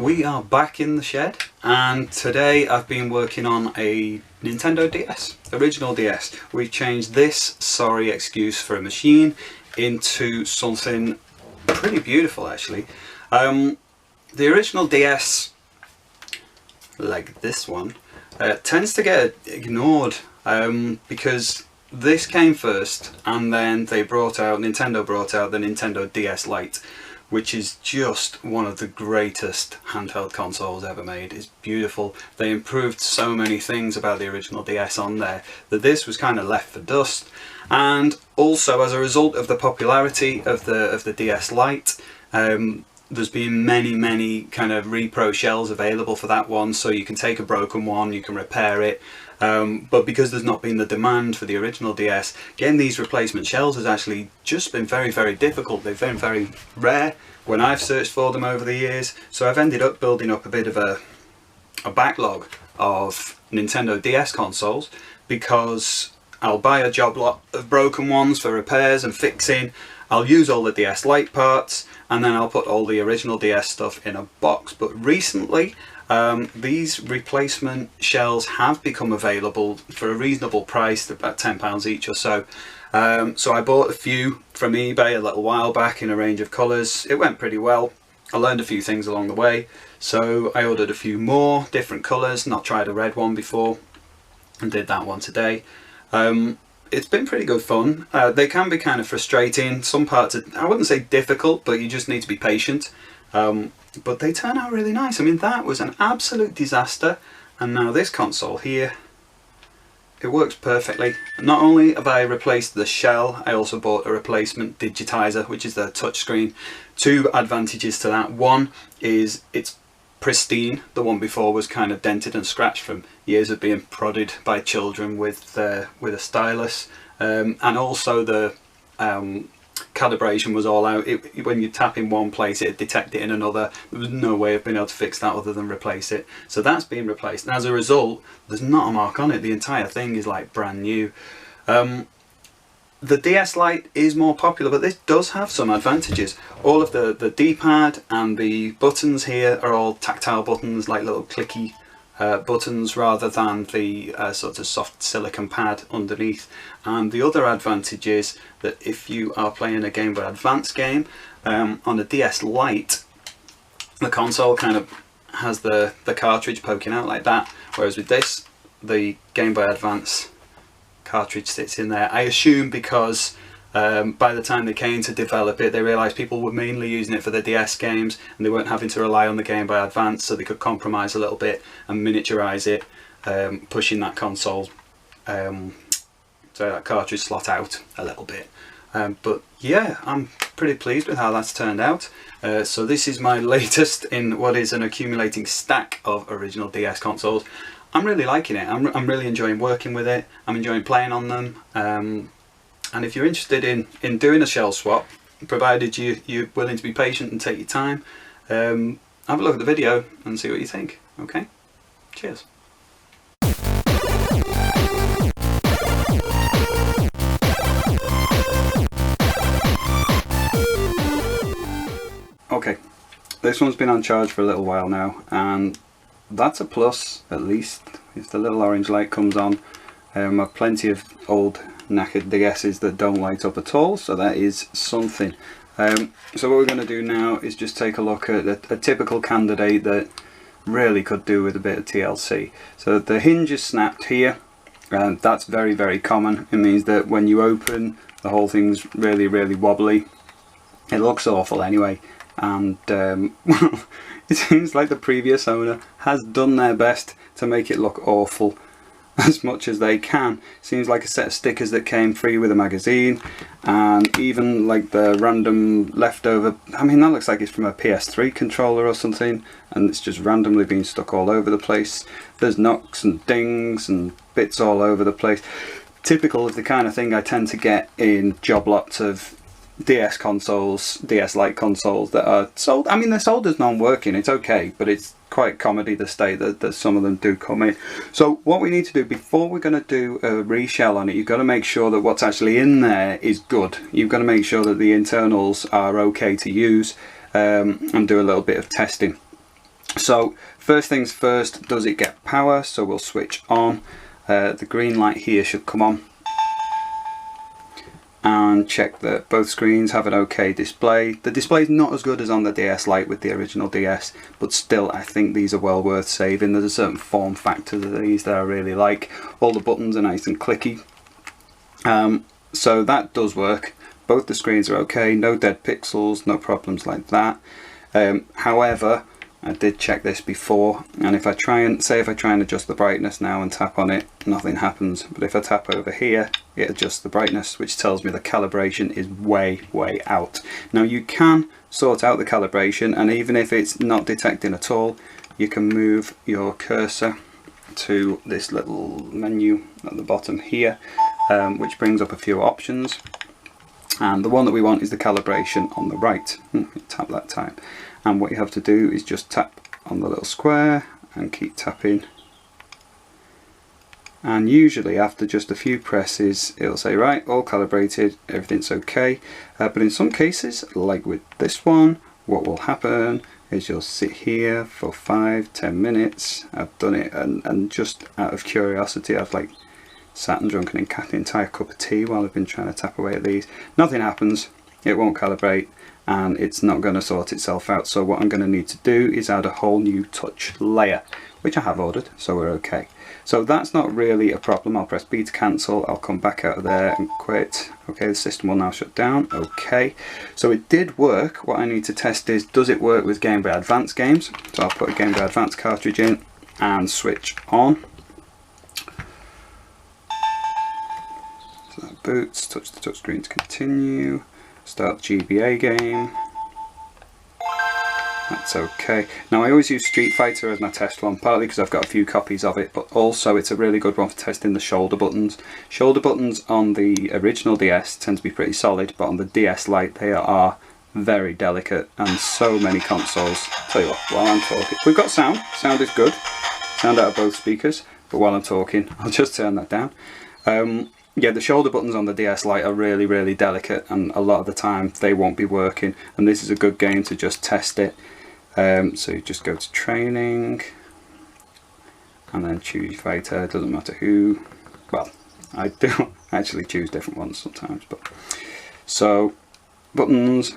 We are back in the shed, and today I've been working on a Nintendo DS, original DS. We've changed this sorry excuse for a machine into something pretty beautiful actually. The original DS, like this one, tends to get ignored because this came first, and then Nintendo brought out the Nintendo DS Lite, which is just one of the greatest handheld consoles ever made. It's beautiful. They improved so many things about the original DS on there that this was kind of left for dust. And also, as a result of the popularity of the DS Lite, there's been many kind of repro shells available for that one, so you can take a broken one, you can repair it. But because there's not been the demand for the original DS, getting these replacement shells has actually just been very difficult. They've been very rare when I've searched for them over the years, so I've ended up building up a bit of a backlog of Nintendo DS consoles, because I'll buy a job lot of broken ones for repairs and fixing, I'll use all the DS Lite parts, and then I'll put all the original DS stuff in a box. But recently, these replacement shells have become available for a reasonable price, about £10 each or so. So I bought a few from eBay a little while back in a range of colours. It went pretty well. I learned a few things along the way, so I ordered a few more different colours. Not tried a red one before, and did that one today. It's been pretty good fun. They can be kind of frustrating. Some parts are, I wouldn't say difficult, but you just need to be patient. But they turn out really nice. I mean, that was an absolute disaster, and now this console here, it works perfectly. Not only have I replaced the shell, I also bought a replacement Digitizer, which is the touchscreen. Two advantages to that. One is it's pristine. The one before was kind of dented and scratched from years of being prodded by children with a stylus, and also the calibration was all out. When you tap in one place, it detect it in another. There was no way of being able to fix that other than replace it. So that's been replaced, and as a result, there's not a mark on it. The entire thing is like brand new. The DS Lite is more popular, but this does have some advantages. All of the D-pad and the buttons here are all tactile buttons, like little clicky buttons, rather than the sort of soft silicon pad underneath. And the other advantage is that if you are playing a Game Boy Advance game on the DS Lite, the console kind of has the cartridge poking out like that, whereas with this, the Game Boy Advance cartridge sits in there. I assume because by the time they came to develop it, they realised people were mainly using it for the DS games, and they weren't having to rely on the Game Boy Advance, so they could compromise a little bit and miniaturise it, pushing that console, so that cartridge slot out a little bit. But yeah, I'm pretty pleased with how that's turned out. So this is my latest in what is an accumulating stack of original DS consoles. I'm really liking it. I'm really enjoying working with it. I'm enjoying playing on them. And if you're interested in doing a shell swap, provided you're willing to be patient and take your time, have a look at the video and see what you think. Okay? Cheers. Okay, this one's been on charge for a little while now, and that's a plus, at least, if the little orange light comes on. I've plenty of old knackered DS's that don't light up at all, so that is something. So what we're going to do now is just take a look at a typical candidate that really could do with a bit of TLC. So the hinge is snapped here, and that's very common. It means that when you open, the whole thing's really wobbly. It looks awful anyway, and well, it seems like the previous owner has done their best to make it look awful as much as they can. Seems like a set of stickers that came free with a magazine, and even like the random leftover, I mean, that looks like it's from a PS3 controller or something, and it's just randomly being stuck all over the place. There's knocks and dings and bits all over the place. Typical of the kind of thing I tend to get in job lots of DS consoles, DS Lite consoles that are sold. I mean, they're sold as non-working, it's okay, but it's quite comedy the state that some of them do come in. So what we need to do before we're going to do a reshell on it, you've got to make sure that what's actually in there is good. You've got to make sure that the internals are okay to use, and do a little bit of testing. So first things first, does it get power? So we'll switch on. The green light here should come on, and check that both screens have an okay display. The display is not as good as on the DS Lite with the original DS, but still I think these are well worth saving. There's a certain form factor to these that I really like. All the buttons are nice and clicky, so that does work. Both the screens are okay, no dead pixels, no problems like that. However, I did check this before, and if I try and adjust the brightness now and tap on it, nothing happens. But if I tap over here, it adjusts the brightness, which tells me the calibration is way out. Now you can sort out the calibration, and even if it's not detecting at all, you can move your cursor to this little menu at the bottom here, which brings up a few options. And the one that we want is the calibration on the right. Tap that time. And what you have to do is just tap on the little square and keep tapping. And usually after just a few presses, it'll say, right, all calibrated, everything's okay. But in some cases, like with this one, what will happen is you'll sit here for 5-10 minutes. I've done it, and just out of curiosity, I've like sat and drunk an entire cup of tea while I've been trying to tap away at these. Nothing happens, it won't calibrate, and it's not going to sort itself out. So what I'm going to need to do is add a whole new touch layer, which I have ordered, so we're okay. So that's not really a problem. I'll press B to cancel, I'll come back out of there and quit. Okay, the system will now shut down. Okay, so it did work. What I need to test is, does it work with Game Boy Advance games? So I'll put a Game Boy Advance cartridge in and switch on. So that boots, touch the touchscreen to continue. Start the GBA game. That's okay. Now I always use Street Fighter as my test one, partly because I've got a few copies of it, but also it's a really good one for testing the shoulder buttons. Shoulder buttons on the original DS tend to be pretty solid, but on the DS Lite they are very delicate, and so many consoles. Tell you what, while I'm talking, we've got sound. Sound is good. Sound out of both speakers, but while I'm talking, I'll just turn that down. Yeah, the shoulder buttons on the DS Lite are really delicate, and a lot of the time they won't be working, and this is a good game to just test it. So you just go to training and then choose fighter. It doesn't matter who. Well, I do actually choose different ones sometimes, but so buttons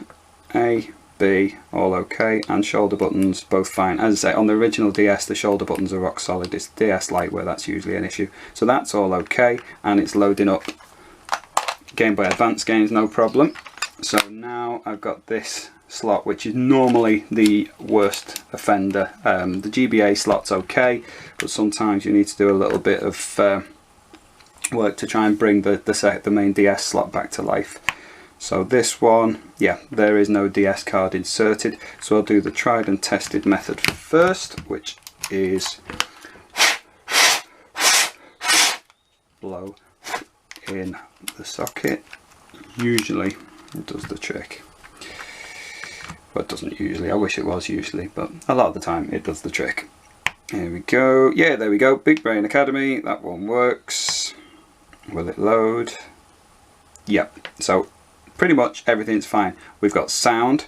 A, B, all okay, and shoulder buttons both fine. As I say, on the original DS the shoulder buttons are rock solid. It's DS Lite where that's usually an issue. So that's all okay, and it's loading up Game Boy Advance games, no problem. So now I've got this slot, which is normally the worst offender. The GBA slot's okay, but sometimes you need to do a little bit of work to try and bring the main DS slot back to life. So this one, yeah, there is no DS card inserted, so I'll do the tried and tested method first, which is blow in the socket. Usually it does the trick. Well, it doesn't usually, I wish it was usually, but a lot of the time it does the trick. Here we go. Yeah, there we go. Big Brain Academy, that one works. Will it load? Yep, so pretty much everything's fine. We've got sound,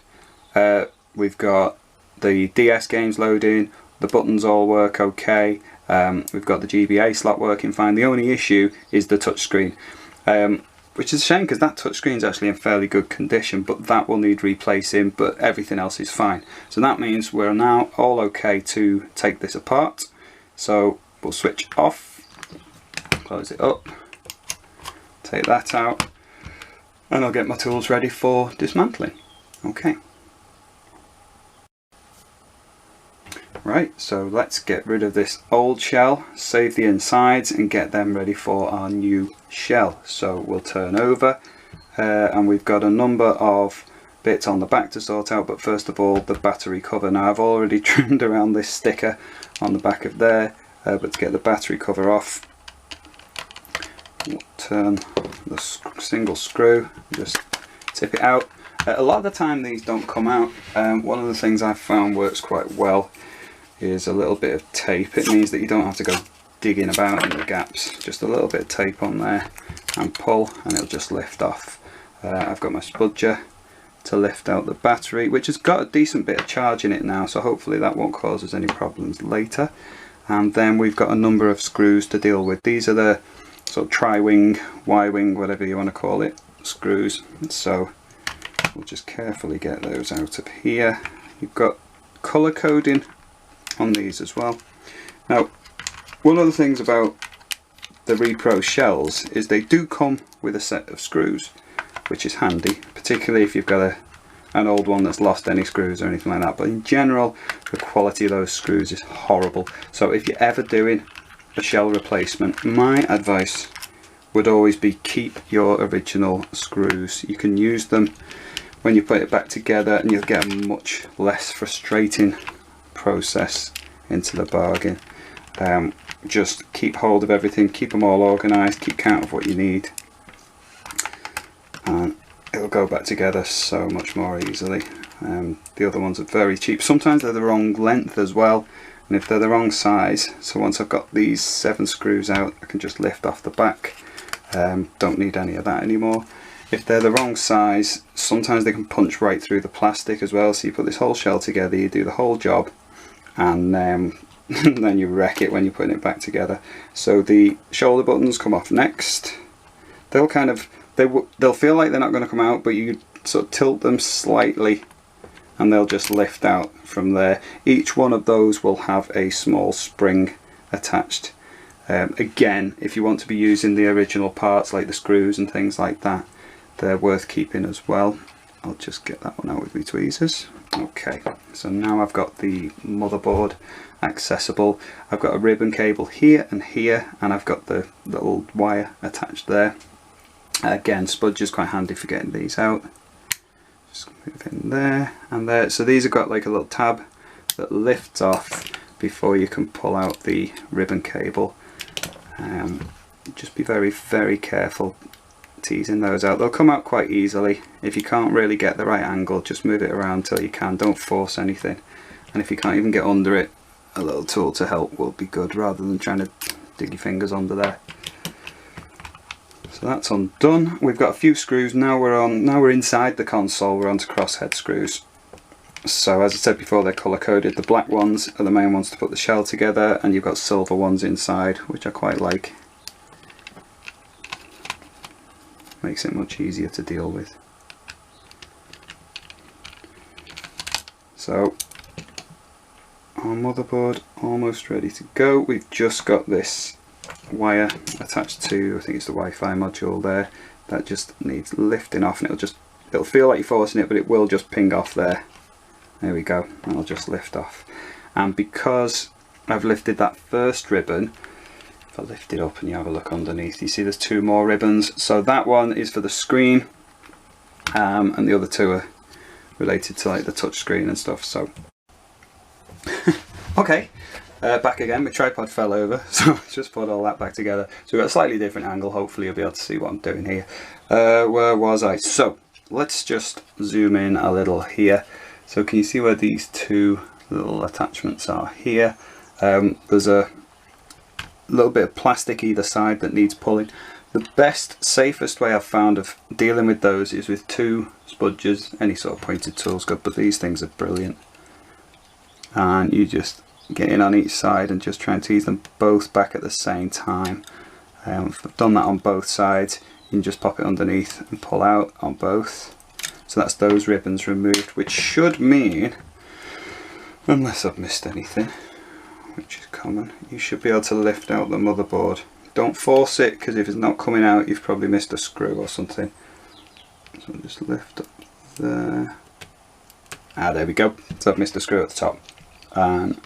we've got the DS games loading, the buttons all work okay, we've got the GBA slot working fine. The only issue is the touchscreen, which is a shame because that touchscreen is actually in fairly good condition, but that will need replacing, but everything else is fine. So that means we're now all okay to take this apart. So we'll switch off, close it up, take that out, and I'll get my tools ready for dismantling. Okay. Right, so let's get rid of this old shell, save the insides, and get them ready for our new shell. So we'll turn over, and we've got a number of bits on the back to sort out, but first of all the battery cover. Now I've already trimmed around this sticker on the back of there, but to get the battery cover off, we'll turn the single screw, just tip it out. A lot of the time these don't come out. One of the things I've found works quite well is a little bit of tape. It means that you don't have to go digging about in the gaps. Just a little bit of tape on there and pull, and it'll just lift off. I've got my spudger to lift out the battery, which has got a decent bit of charge in it now, so hopefully that won't cause us any problems later. And then we've got a number of screws to deal with. These are the sort of tri-wing, Y-wing, whatever you want to call it, screws. So we'll just carefully get those out of here. You've got colour coding on these as well. Now, one of the things about the repro shells is they do come with a set of screws, which is handy, particularly if you've got an old one that's lost any screws or anything like that. But in general, the quality of those screws is horrible. So if you're ever doing a shell replacement, my advice would always be keep your original screws. You can use them when you put it back together and you'll get a much less frustrating process into the bargain. Just keep hold of everything, keep them all organised, keep count of what you need, and it'll go back together so much more easily. The other ones are very cheap. Sometimes they're the wrong length as well, and if they're the wrong size, so once I've got these 7 screws out, I can just lift off the back. Don't need any of that anymore. If they're the wrong size, sometimes they can punch right through the plastic as well, so you put this whole shell together, you do the whole job, and then you wreck it when you're putting it back together. So the shoulder buttons come off next. They'll kind of, they'll feel like they're not going to come out, but you sort of tilt them slightly and they'll just lift out from there. Each one of those will have a small spring attached. Again, if you want to be using the original parts like the screws and things like that, they're worth keeping as well. I'll just get that one out with my tweezers. Okay, so now I've got the motherboard accessible. I've got a ribbon cable here, and I've got the little wire attached there. Again, Spudge is quite handy for getting these out. Just move in there and there. So these have got like a little tab that lifts off before you can pull out the ribbon cable. Just be very, very careful teasing those out. They'll come out quite easily. If you can't really get the right angle, just move it around till you can. Don't force anything. And if you can't even get under it, a little tool to help will be good, rather than trying to dig your fingers under there. So that's undone. We've got a few screws. Now we're inside the console. We're onto crosshead screws. So as I said before, they're colour coded. The black ones are the main ones to put the shell together, and you've got silver ones inside, which I quite like. Makes it much easier to deal with. So our motherboard almost ready to go. We've just got this wire attached to, I think it's the Wi-Fi module there, that just needs lifting off, and it'll feel like you're forcing it, but it will just ping off there. There we go, that'll just lift off. And because I've lifted that first ribbon, if I lift it up and you have a look underneath, you see there's 2 more ribbons. So that one is for the screen, and the other 2 are related to like the touch screen and stuff. So okay, back again. My tripod fell over, so just put all that back together. So we've got a slightly different angle. Hopefully you'll be able to see what I'm doing here. Where was I? So let's just zoom in a little here. So can you see where these 2 little attachments are here? There's a little bit of plastic either side that needs pulling. The best, safest way I've found of dealing with those is with 2 spudges. Any sort of pointed tool's good, but these things are brilliant. And you just get in on each side and just try and tease them both back at the same time. If I've done that on both sides, you can just pop it underneath and pull out on both. So that's those ribbons removed, which should mean, unless I've missed anything, which is common, you should be able to lift out the motherboard. Don't force it, because if it's not coming out, you've probably missed a screw or something. So just lift up there. Ah, there we go. So I've missed a screw at the top. And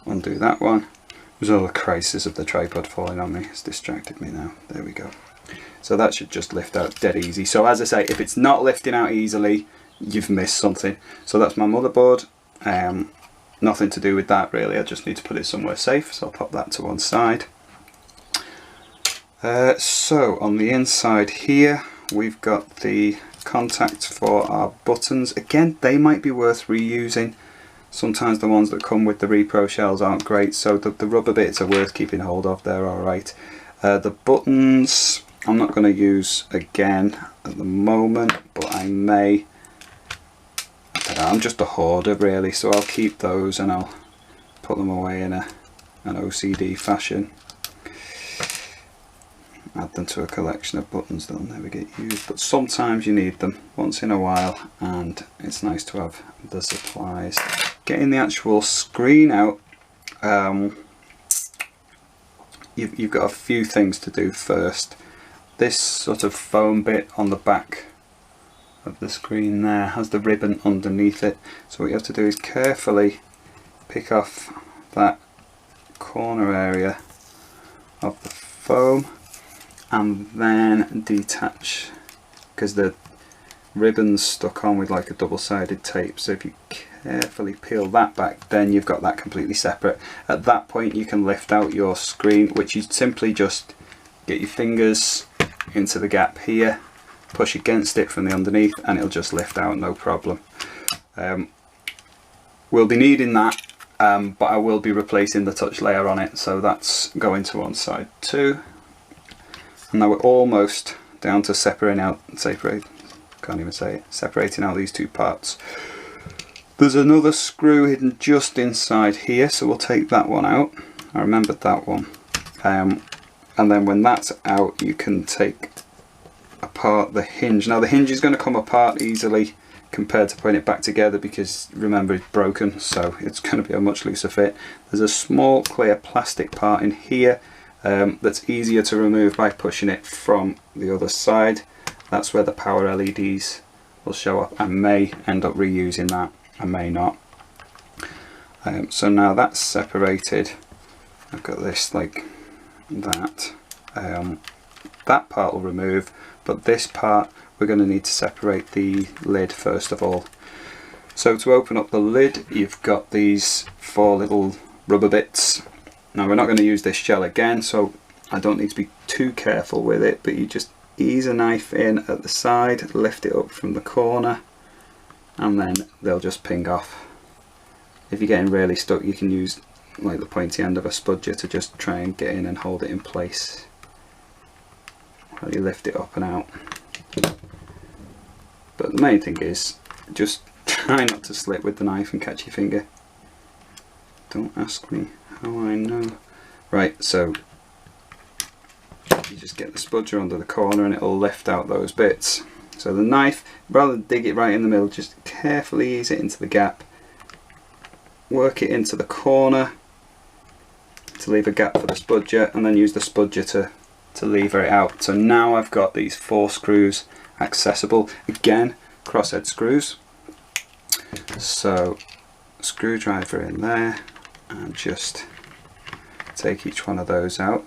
undo that one. It was all the crisis of the tripod falling on me. It's distracted me now. There we go. So that should just lift out dead easy. So as I say, if it's not lifting out easily, you've missed something. So that's my motherboard. Nothing to do with that really. I just need to put it somewhere safe. So I'll pop that to one side. So on the inside here, we've got the contacts for our buttons. Again, they might be worth reusing. Sometimes the ones that come with the repro shells aren't great, so the rubber bits are worth keeping hold of. They're alright. The buttons, I'm not going to use again at the moment, but I may. I'm just a hoarder really, so I'll keep those and I'll put them away in an OCD fashion. Add them to a collection of buttons that'll never get used, but sometimes you need them once in a while, and it's nice to have the supplies. Getting the actual screen out, you've got a few things to do first. This sort of foam bit on the back of the screen there has the ribbon underneath it, so what you have to do is carefully pick off that corner area of the foam and then detach, because the ribbon's stuck on with like a double-sided tape. So if you carefully peel that back, then you've got that completely separate. At that point you can lift out your screen, which you simply just get your fingers into the gap here, push against it from the underneath, and it'll just lift out, no problem. We'll be needing that, but I will be replacing the touch layer on it, so that's going to one side too. And now we're almost down to separating out these two parts. There's another screw hidden just inside here, so we'll take that one out. I remembered that one. And then when that's out, you can take apart the hinge. Now the hinge is going to come apart easily compared to putting it back together, because remember it's broken, so it's going to be a much looser fit. There's a small clear plastic part in here that's easier to remove by pushing it from the other side. That's where the power LEDs will show up. I may end up reusing that, I may not. So now that's separated, I've got this like that. That part will remove, but this part we're going to need to separate the lid first of all. So to open up the lid, you've got these 4 little rubber bits. Now we're not going to use this shell again, so I don't need to be too careful with it, but you just ease a knife in at the side, lift it up from the corner, and then they'll just ping off. If you're getting really stuck, you can use like the pointy end of a spudger to just try and get in and hold it in place while you lift it up and out. But the main thing is just try not to slip with the knife and catch your finger. Don't ask me how I know. Right, so you just get the spudger under the corner and it'll lift out those bits. So the knife, rather than dig it right in the middle, just carefully ease it into the gap, work it into the corner to leave a gap for the spudger, and then use the spudger to lever it out. So now I've got these 4 screws accessible. Again, crosshead screws. So screwdriver in there, and just take each one of those out.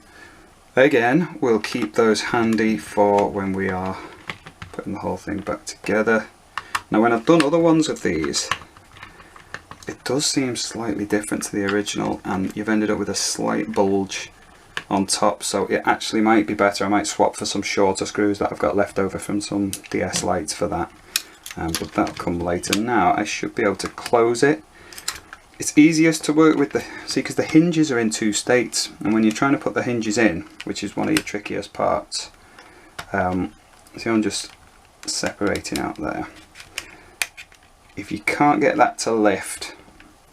Again, we'll keep those handy for when we are putting the whole thing back together. Now when I've done other ones of these, it does seem slightly different to the original, and you've ended up with a slight bulge on top, so it actually might be better. I might swap for some shorter screws that I've got left over from some DS lights for that, but that'll come later. Now I should be able to close it. It's easiest to work with because the hinges are in 2 states, and when you're trying to put the hinges in, which is one of your trickiest parts, see, I'm just separating out there. If you can't get that to lift,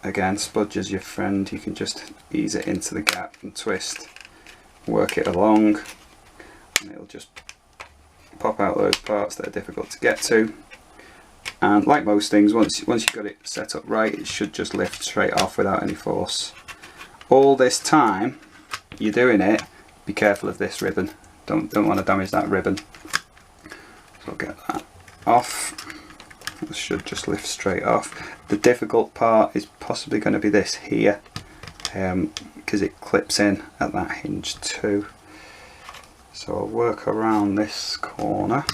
again, spudger's your friend. You can just ease it into the gap and twist, work it along, and it'll just pop out those parts that are difficult to get to. And like most things, once you've got it set up right, it should just lift straight off without any force. All this time you're doing it, be careful of this ribbon. Don't want to damage that ribbon. So I'll get that off. It should just lift straight off. The difficult part is possibly going to be this here, because it clips in at that hinge too. So I'll work around this corner,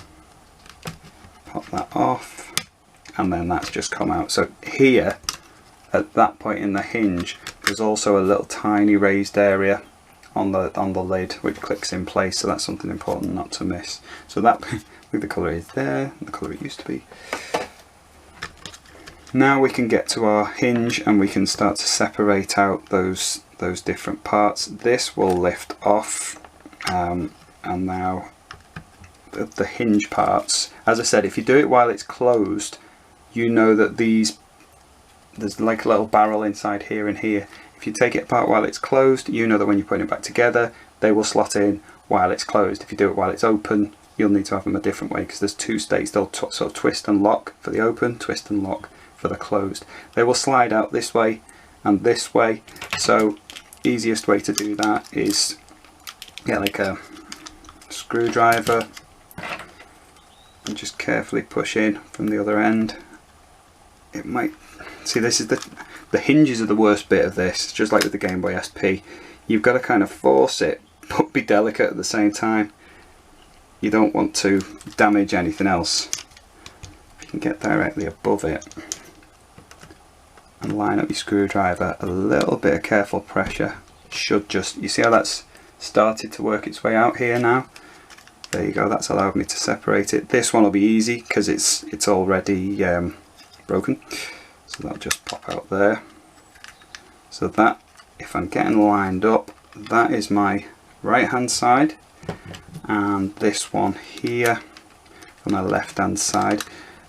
pop that off, and then that's just come out. So here, at that point in the hinge, there's also a little tiny raised area on the lid which clicks in place, so that's something important not to miss. So that, the colour is there, the colour it used to be. Now we can get to our hinge and we can start to separate out those different parts. This will lift off, and now the hinge parts. As I said, if you do it while it's closed, you know that there's like a little barrel inside here and here. If you take it apart while it's closed, you know that when you're putting it back together, they will slot in while it's closed. If you do it while it's open, you'll need to have them a different way, because there's two states. They'll sort of twist and lock for the open, twist and lock for the closed. They will slide out this way and this way. So easiest way to do that is get like a screwdriver and just carefully push in from the other end. It might, see, this is the hinges are the worst bit of this, just like with the Game Boy SP. You've got to kind of force it, but be delicate at the same time. You don't want to damage anything else. You can get directly above it and line up your screwdriver. A little bit of careful pressure should just, you see how that's started to work its way out here now? There you go, that's allowed me to separate it. This one will be easy because it's already broken, so that'll just pop out there. So that, if I'm getting lined up, that is my right hand side, and this one here on my left hand side.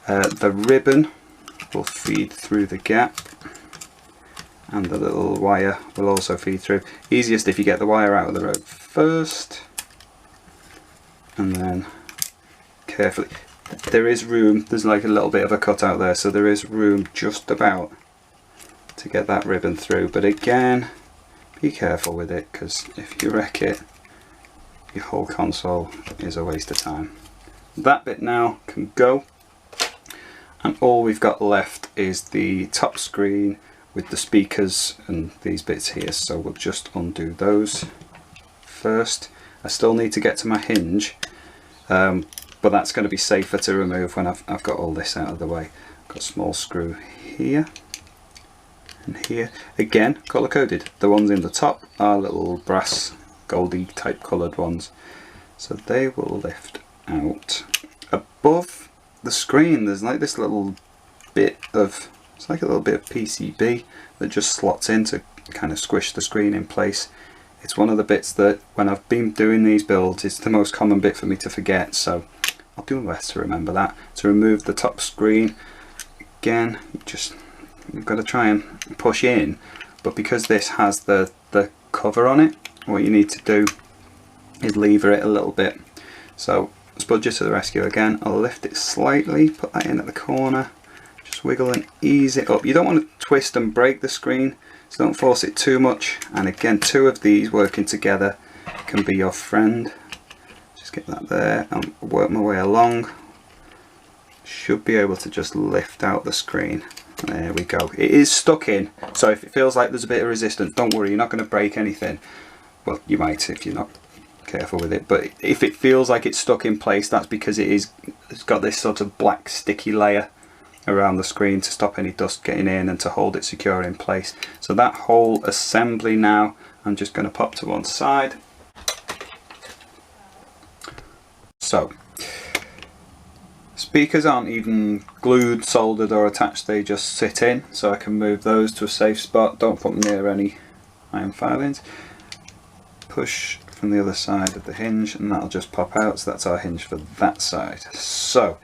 The ribbon will feed through the gap, and the little wire will also feed through. Easiest if you get the wire out of the road first, and then carefully. There is room, there's like a little bit of a cut out there, so there is room just about to get that ribbon through. But again, be careful with it, because if you wreck it, your whole console is a waste of time. That bit now can go, and all we've got left is the top screen with the speakers and these bits here, so we'll just undo those first. I still need to get to my hinge, but that's going to be safer to remove when I've got all this out of the way. I've got a small screw here and here. Again, colour coded. The ones in the top are little brass, goldy type coloured ones, so they will lift out. Above the screen there's like this little bit of, it's like a little bit of PCB that just slots in to kind of squish the screen in place. It's one of the bits that when I've been doing these builds, it's the most common bit for me to forget, so I'll do my best to remember that. To remove the top screen, again, you've got to try and push in, but because this has the cover on it, what you need to do is lever it a little bit. So Spudger to the rescue again. I'll lift it slightly, put that in at the corner, just wiggle and ease it up. You don't want to twist and break the screen, so don't force it too much. And again, two of these working together can be your friend. Just get that there and work my way along. Should be able to just lift out the screen. There we go. It is stuck in, so if it feels like there's a bit of resistance, don't worry, you're not going to break anything. Well, you might if you're not careful with it, but if it feels like it's stuck in place, that's because it's got this sort of black sticky layer around the screen to stop any dust getting in and to hold it secure in place. So that whole assembly now I'm just going to pop to one side. So speakers aren't even glued, soldered or attached, they just sit in, so I can move those to a safe spot. Don't put them near any iron filings. Push from the other side of the hinge and that'll just pop out, so that's our hinge for that side. So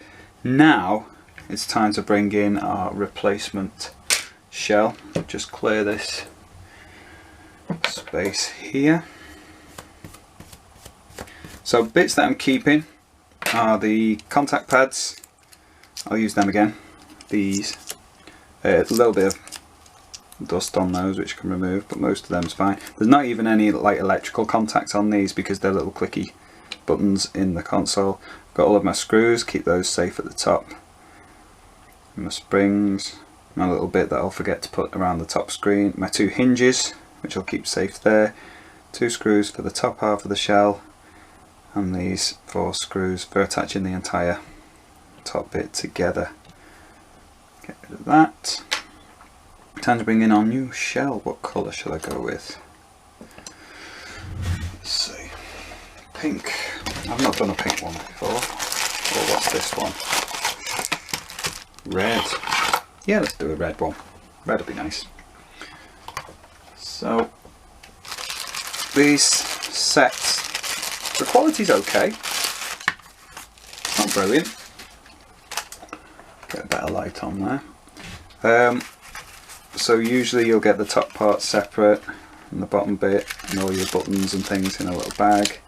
now it's time to bring in our replacement shell. Just clear this space here. So bits that I'm keeping are the contact pads. I'll use them again. These, a little bit of dust on those which I can remove, but most of them's fine. There's not even any like electrical contacts on these because they're little clicky buttons in the console. Got all of my screws, keep those safe at the top. And my springs, my little bit that I'll forget to put around the top screen. My two hinges, which I'll keep safe there. Two screws for the top half of the shell, and these 4 screws for attaching the entire top bit together. Get rid of that. Time to bring in our new shell. What colour should I go with? Let's see. Pink. I've not done a pink one before. Or what's this one? Red. Yeah, let's do a red one. Red would be nice. So these sets, the quality's okay. brilliant. Get a better light on there. So usually you'll get the top part separate and the bottom bit and all your buttons and things in a little bag.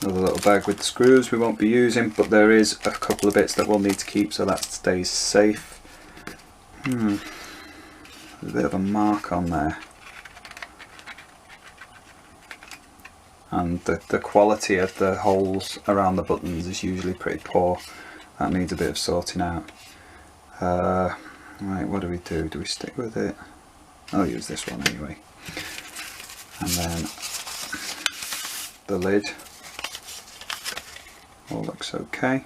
Another little bag with the screws we won't be using, but there is a couple of bits that we'll need to keep so that stays safe. There's a bit of a mark on there. And the quality of the holes around the buttons is usually pretty poor. That needs a bit of sorting out. Right, what do we do? Do we stick with it? I'll use this one anyway. And then the lid all looks okay.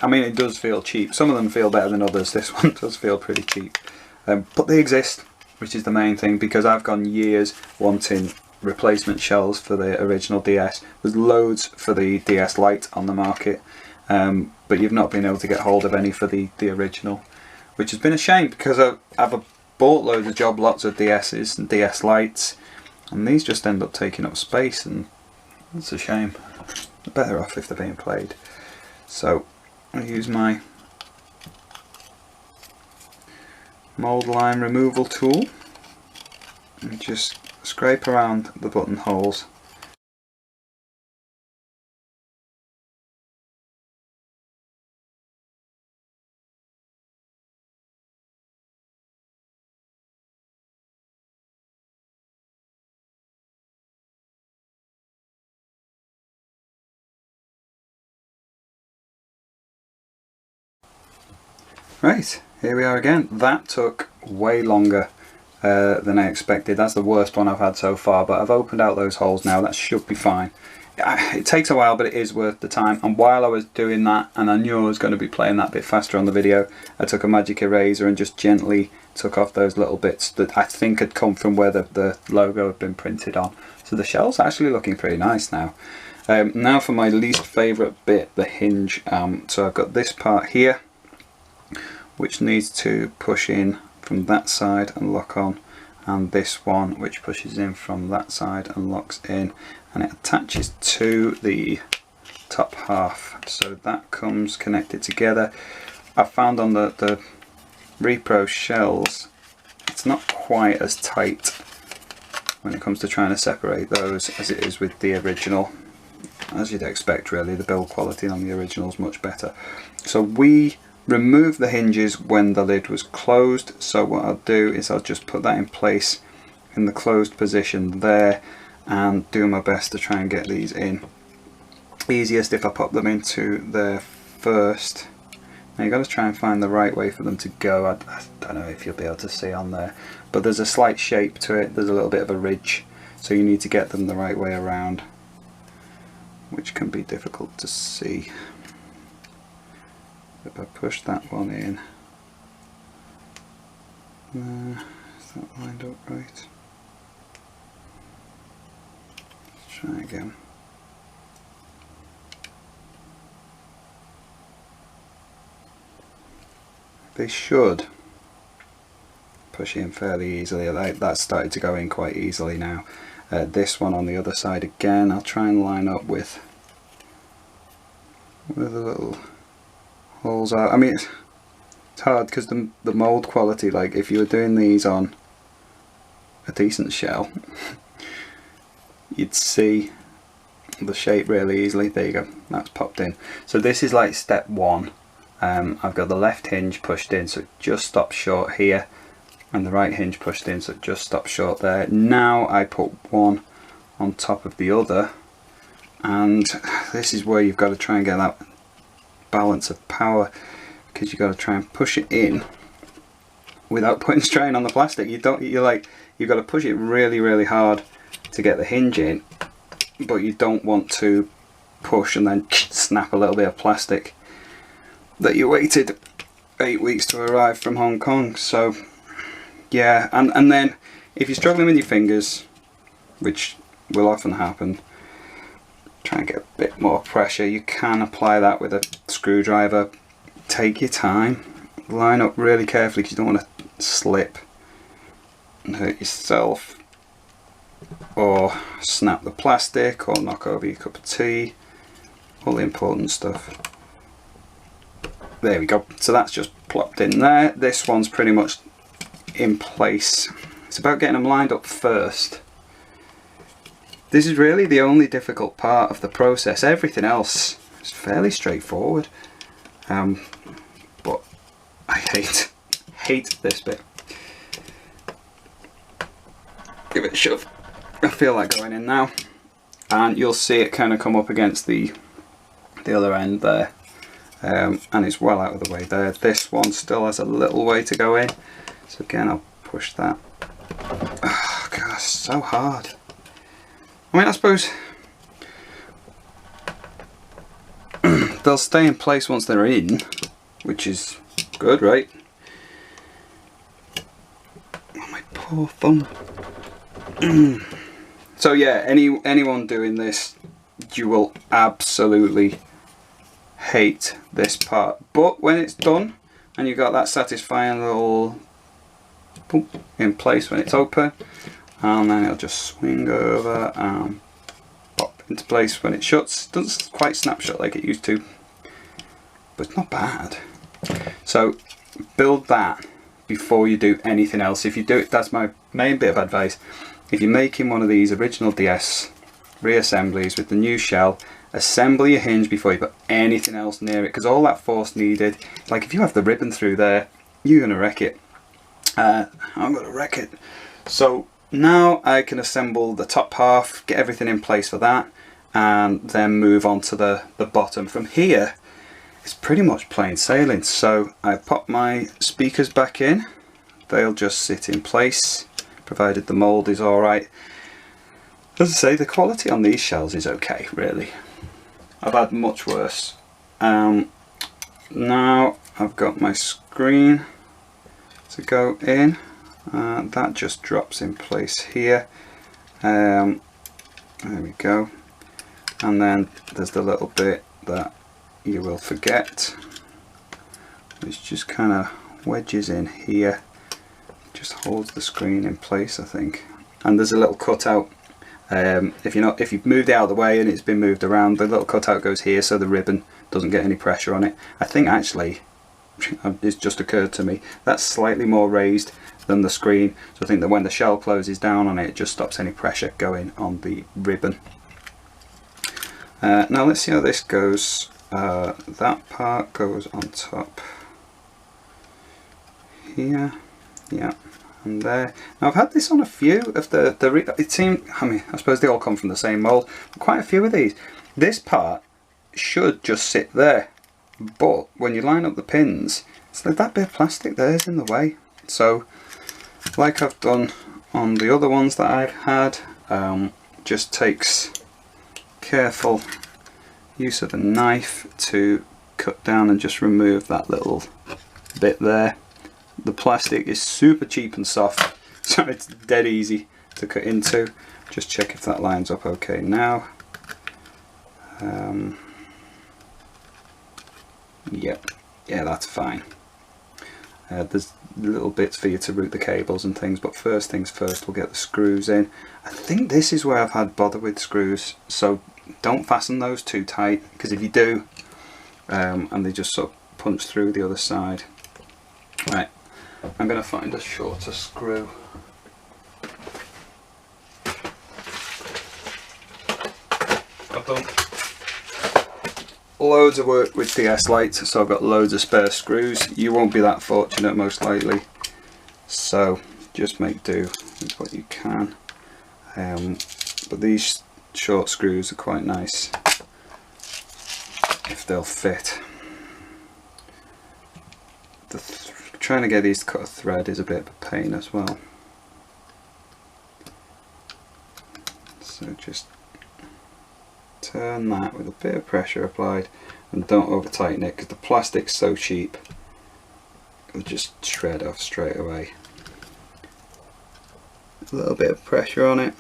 I mean, it does feel cheap. Some of them feel better than others. This one does feel pretty cheap. But they exist, which is the main thing, because I've gone years wanting replacement shells for the original DS. There's loads for the DS Lite on the market, but you've not been able to get hold of any for the original, which has been a shame, because I've bought loads of job lots of DS's and DS Lites, and these just end up taking up space, and it's a shame. They're better off if they're being played. So I use my mould line removal tool and just scrape around the button holes. Right, here we are again. That took way longer than I expected. That's the worst one I've had so far, but I've opened out those holes now. That should be fine. It takes a while, but it is worth the time. And while I was doing that, and I knew I was going to be playing that bit faster on the video, I took a magic eraser and just gently took off those little bits that I think had come from where the logo had been printed on. So the shell's actually looking pretty nice now. Now for my least favourite bit, the hinge. So I've got this part here, which needs to push in from that side and lock on, and this one which pushes in from that side and locks in, and it attaches to the top half, so that comes connected together. I found on the repro shells it's not quite as tight when it comes to trying to separate those as it is with the original. As you'd expect, really, the build quality on the original is much better. So we remove the hinges when the lid was closed, so what I'll do is I'll just put that in place in the closed position there and do my best to try and get these in. Easiest if I pop them into there first. Now you've got to try and find the right way for them to go. I don't know if you'll be able to see on there, but there's a slight shape to it, there's a little bit of a ridge, so you need to get them the right way around, which can be difficult to see. If I push that one in, is that lined up right? Let's try again. They should push in fairly easily. That's started to go in quite easily now. This one on the other side again, I'll try and line up with a little holes out. I mean, it's hard because the mould quality, like if you were doing these on a decent shell, you'd see the shape really easily. There you go, that's popped in. So this is like step one. I've got the left hinge pushed in, so it just stops short here, and the right hinge pushed in, so it just stops short there. Now I put one on top of the other, and this is where you've got to try and get that balance of power, because you've got to try and push it in without putting strain on the plastic. You've got to push it really hard to get the hinge in, but you don't want to push and then snap a little bit of plastic that you waited 8 weeks to arrive from Hong Kong. So yeah, and then if you're struggling with your fingers, which will often happen, try and get a bit more pressure. You can apply that with a screwdriver. Take your time, line up really carefully because you don't want to slip and hurt yourself. or snap the plastic, or knock over your cup of tea, all the important stuff. There we go. So that's just plopped in there. This one's pretty much in place. It's about getting them lined up first. This is really the only difficult part of the process. Everything else is fairly straightforward. But I hate this bit. Give it a shove. I feel like going in now, and you'll see it kind of come up against the other end there, and it's well out of the way there. This one still has a little way to go in, so again I'll push that. Oh gosh, so hard. I mean, I suppose they'll stay in place once they're in, which is good, right? Oh, my poor thumb. So yeah, anyone doing this, you will absolutely hate this part. But when it's done and you've got that satisfying little boom in place when it's open, and then it'll just swing over and pop into place when it shuts. It doesn't quite snap shut like it used to, but it's not bad. So build that before you do anything else. If you do it, that's my main bit of advice. If you're making one of these original DS reassemblies with the new shell, assemble your hinge before you put anything else near it, because all that force needed, like if you have the ribbon through there, you're going to wreck it. I'm going to wreck it. So now I can assemble the top half, get everything in place for that, and then move on to the bottom. From here, it's pretty much plain sailing. So I pop my speakers back in. They'll just sit in place, provided the mould is alright. As I say, the quality on these shells is okay, really. I've had much worse. Now I've got my screen to go in. That just drops in place here. There we go. And then there's the little bit that you will forget, which just kind of wedges in here. Just holds the screen in place, I think. And there's a little cutout. If you've moved it out of the way and it's been moved around, the little cutout goes here so the ribbon doesn't get any pressure on it. I think actually, it's just occurred to me, that's slightly more raised than the screen, so I think that when the shell closes down on it, it just stops any pressure going on the ribbon. Now let's see how this goes. That part goes on top here, yeah, and there. Now I've had this on a few of it seemed, I mean, I suppose they all come from the same mould, but quite a few of these. This part should just sit there, but when you line up the pins, it's like that bit of plastic there's in the way. So like I've done on the other ones that I've had, just takes careful use of a knife to cut down and just remove that little bit there. The plastic is super cheap and soft, so it's dead easy to cut into. Just check if that lines up okay now. Yep, yeah, that's fine. There's little bits for you to route the cables and things, but first things first, we'll get the screws in. I think this is where I've had bother with screws, so don't fasten those too tight, because if you do, and they just sort of punch through the other side. Right, I'm going to find a shorter screw. I've done loads of work with DS lights, so I've got loads of spare screws. You won't be that fortunate most likely, so just make do with what you can. But these short screws are quite nice if they'll fit. Trying to get these to cut a thread is a bit of a pain as well, so just turn that with a bit of pressure applied, and don't over tighten it, because the plastic's so cheap it'll just shred off straight away. A little bit of pressure on it.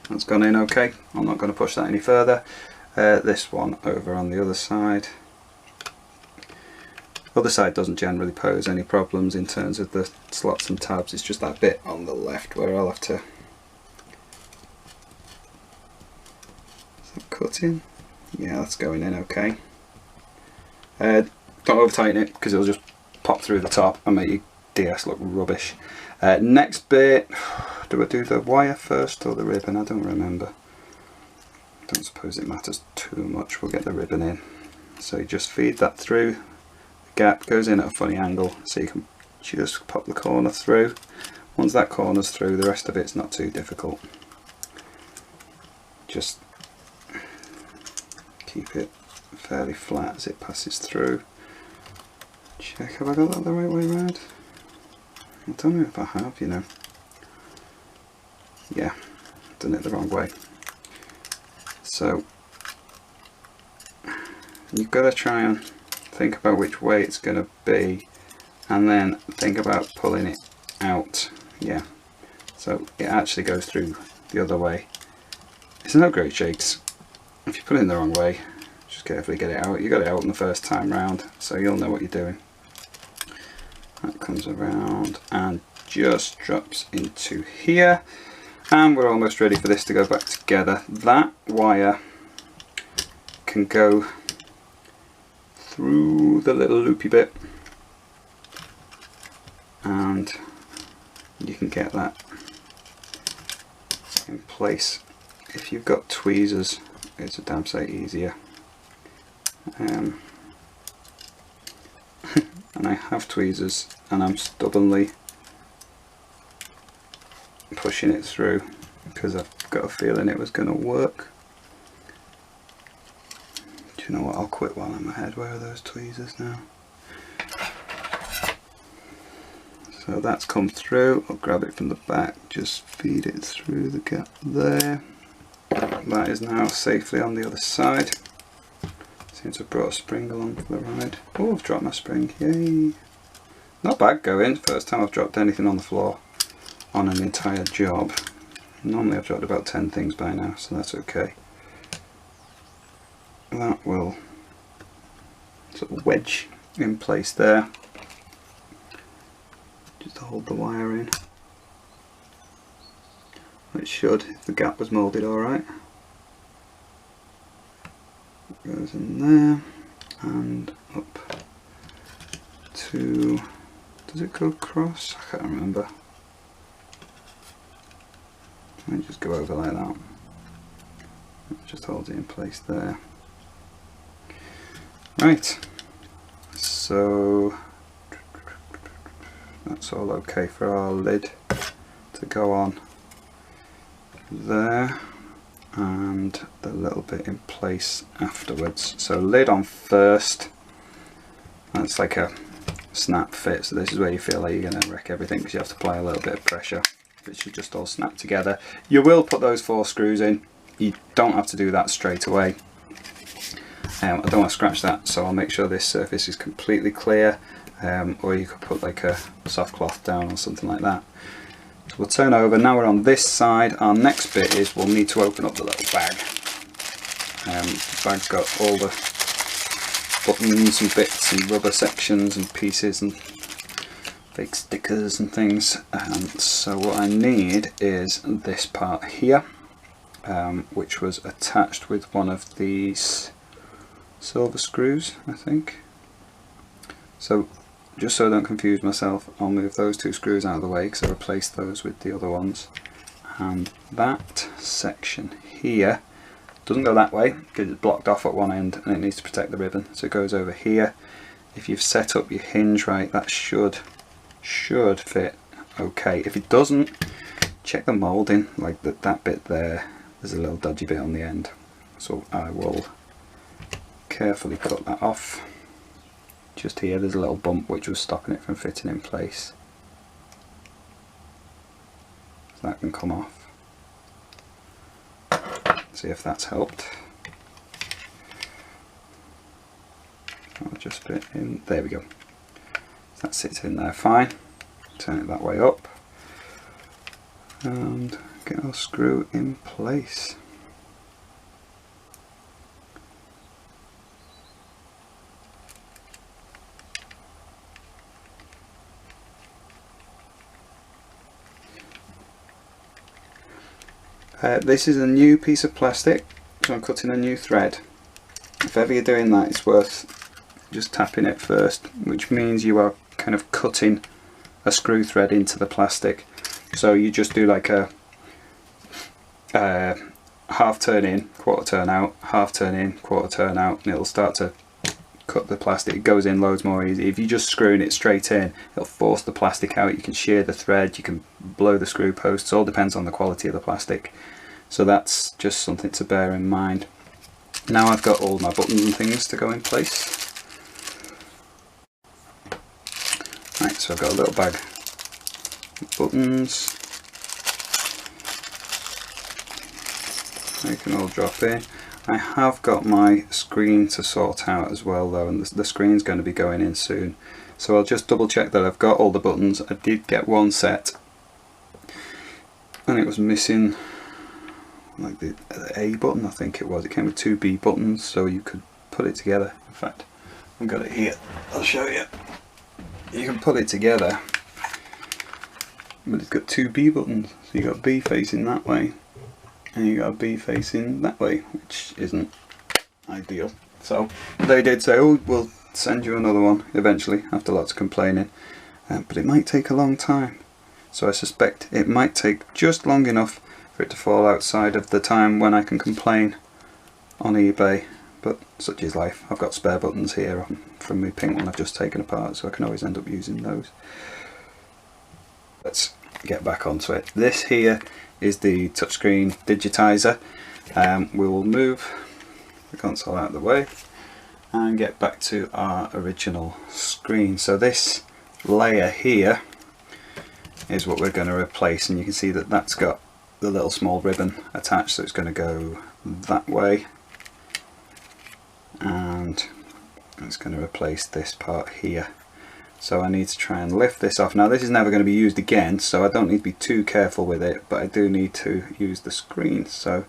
That's gone in okay. I'm not going to push that any further. This one over on the other side. Other side doesn't generally pose any problems in terms of the slots and tabs. It's just that bit on the left where I'll have to cut in. Yeah, that's going in okay. Don't over tighten it because it'll just pop through the top and make your DS look rubbish. Next bit, do I do the wire first or the ribbon? I don't remember. Don't suppose it matters too much. We'll get the ribbon in. So you just feed that through. The gap goes in at a funny angle, so you can just pop the corner through. Once that corner's through, the rest of it's not too difficult. Just keep it fairly flat as it passes through. Check, have I got that the right way around? I don't know if I have, you know. Yeah, done it the wrong way. So you've got to try and think about which way it's going to be, and then think about pulling it out. Yeah, so it actually goes through the other way. It's no great shakes. If you put it in the wrong way, just carefully get it out. You got it out on the first time round, so you'll know what you're doing. That comes around and just drops into here, and we're almost ready for this to go back together. That wire can go through the little loopy bit, and you can get that in place. If you've got tweezers, it's a damn sight easier. And I have tweezers, and I'm stubbornly pushing it through because I've got a feeling it was going to work. Do you know what? I'll quit while I'm ahead. Where are those tweezers now? So that's come through. I'll grab it from the back, just feed it through the gap there. That is now safely on the other side. Seems to have brought a spring along for the ride. Oh, I've dropped my spring, yay! Not bad going, first time I've dropped anything on the floor on an entire job. Normally I've dropped about 10 things by now, so that's okay. That will sort of wedge in place there, just to hold the wire in. It should, if the gap was moulded alright. It goes in there and up to, does it go across? I can't remember. I might just go over like that. It just holds it in place there. Right, so that's all okay for our lid to go on there, and the little bit in place afterwards. So lid on first. That's like a snap fit, so this is where you feel like you're going to wreck everything because you have to apply a little bit of pressure. It should just all snap together. You will put those 4 screws in. You don't have to do that straight away. I don't want to scratch that, so I'll make sure this surface is completely clear, or you could put like a soft cloth down or something like that. So we'll turn over. Now we're on this side. Our next bit is we'll need to open up the little bag. The bag's got all the buttons and bits and rubber sections and pieces and fake stickers and things. So what I need is this part here, which was attached with one of these silver screws, I think. So just so I don't confuse myself, I'll move those 2 screws out of the way because I replaced those with the other ones. And that section here doesn't go that way because it's blocked off at one end and it needs to protect the ribbon, so it goes over here. If you've set up your hinge right, that should fit okay. If it doesn't, check the moulding, like that bit there, there's a little dodgy bit on the end, so I will carefully cut that off. Just here there's a little bump which was stopping it from fitting in place, so that can come off. See if that's helped. I'll just fit in, there we go. That sits in there fine. Turn it that way up and get our screw in place. This is a new piece of plastic, so I'm cutting a new thread. If ever you're doing that, it's worth just tapping it first, which means you are kind of cutting a screw thread into the plastic. So you just do like a half turn in, quarter turn out, half turn in, quarter turn out, and it'll start to cut the plastic. It goes in loads more easy. If you're just screwing it straight in, it'll force the plastic out. You can shear the thread, you can blow the screw posts, all depends on the quality of the plastic. So that's just something to bear in mind. Now I've got all my buttons and things to go in place. Right, so I've got a little bag of buttons. They can all drop in. I have got my screen to sort out as well though, and the screen's going to be going in soon. So I'll just double check that I've got all the buttons. I did get one set and it was missing like the A button, I think it was. It came with two B buttons so you could put it together. In fact, I've got it here, I'll show you. You can put it together, but it's got two B buttons. So you got B facing that way and you got a B facing that way, which isn't ideal. So they did say, oh, we'll send you another one eventually, after lots of complaining, but it might take a long time. So I suspect it might take just long enough for it to fall outside of the time when I can complain on eBay, but such is life. I've got spare buttons here from my pink one I've just taken apart, so I can always end up using those. Let's get back onto it. This here is the touchscreen digitizer. We will move the console out of the way and get back to our original screen. So this layer here is what we're going to replace, and you can see that that's got the little small ribbon attached, so it's going to go that way, and it's going to replace this part here. So I need to try and lift this off. Now this is never going to be used again, so I don't need to be too careful with it, but I do need to use the screen. So